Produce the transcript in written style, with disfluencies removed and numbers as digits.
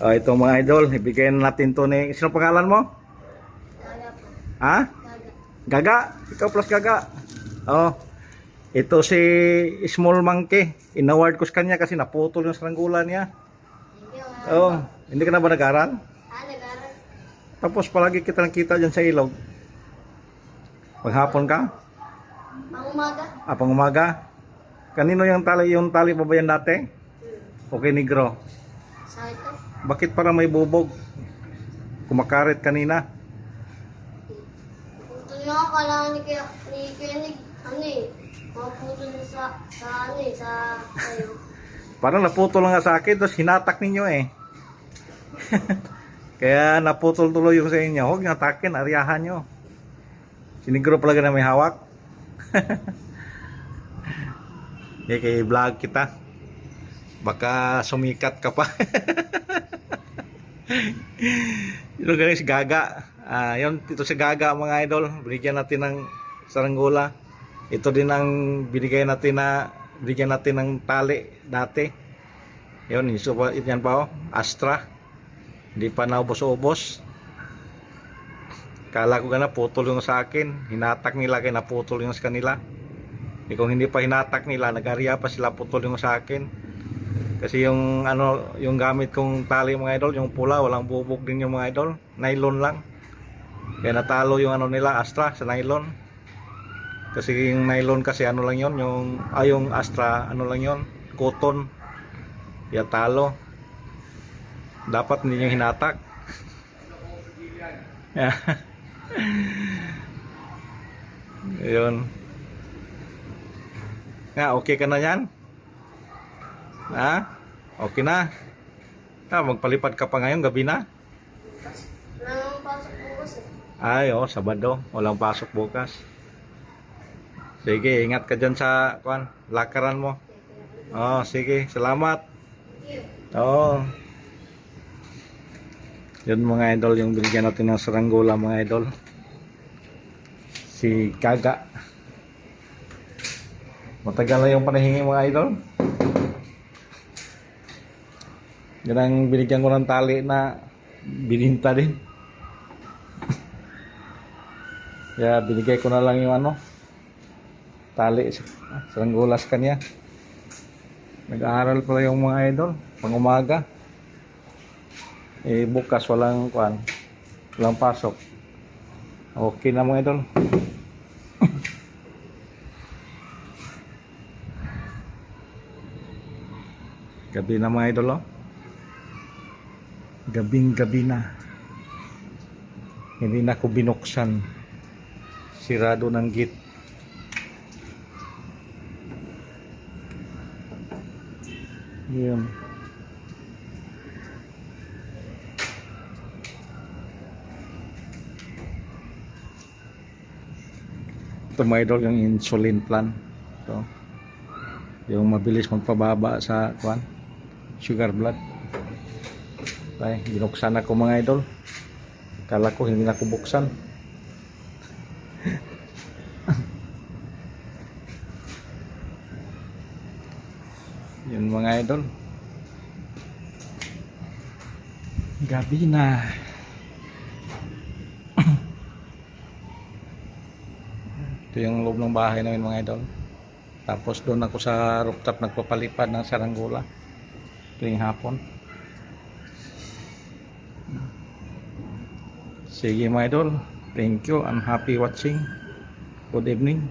Ito mga idol, ibigay natin to ni... Sino pangalan mo? Gaga po. Ha? Gaga. Gaga? Ikaw plus Gaga. Oh, ito si Small Monkey. Inaward ko sa kanya kasi naputol yung saranggola niya. Thank you. Oh, hindi ka na ba nag-aral? Nag-aral. Tapos palagi kita nakita dyan sa ilog. Maghapon ka? Pang-umaga. Pang umaga? Kanino yung tali? Yung tali pa ba yan dati? Okay, negro. Sa ito. Bakit para may bubog? Kumakarit kanina. Puto niya ako. Kailangan ni Kenig. Maputo niya sa kayo. Parang naputol lang nga sa akin, tapos hinatak ninyo eh. Kaya naputol tuloy yung sa inyo. Huwag nyo atakin, ariyahan nyo. Siniguro pala na may hawak. Kaya vlog kita. Baka sumikat ka pa. Ito galing si Gaga. Yun, ito si Gaga mga idol. Binigyan natin ng saranggola. Ito din ang binigyan natin ng tali dati. Yun, yan pa oh, Astra. Hindi pa naubos-ubos. Kala ko gana putol yung sa akin. Hinatak nila kaya naputol yung sa kanila. Kung hindi pa hinatak nila, nag-ariya pa sila, putol yung sa akin. Kasi yung yung gamit kong tali mga idol, yung pula, walang bubog din yung mga idol. Nylon lang. Kaya natalo yung nila, Astra sa nylon. Kasi yung nylon kasi lang yon, yung Astra lang yon, cotton. Kaya talo. Dapat hindi nyo hinatak. Ayun. Okay ka na yan? Okay na. Magpalipad ka pa ngayon, gabi na. Walang pasok bukas eh. Sabado. Walang pasok bukas. Sige, ingat ka dyan sa lakaran mo. Sige, salamat. Yun mga idol, yung binigyan natin ng saranggola mga idol. Si Gaga. Matagal na yung panahingi mga idol. Yan ang binigyan ko ng tali na bininta din. Kaya binigay ko na lang yung tali saranggola sa kanya. Nag-aaral pala yung mga idol pang umaga. Bukas walang pasok. Okay na mga idol. Gabi na mga idol Gabing-gabi na. Hindi na ko binuksan. Sirado ng gate. Yun. Ito mga idol, yung insulin plan. Ito. Yung mabilis magpababa sa sugar blood. Ay, binuksan ako mga idol. Kala ko hindi na ko buksan. Yun mga idol. Gabi na. Ito yung loob ng bahay namin mga idol. Tapos doon ako sa rooftop nagpapalipad ng saranggola tuwing hapon. Sige mga idol, thank you and happy watching. Good evening.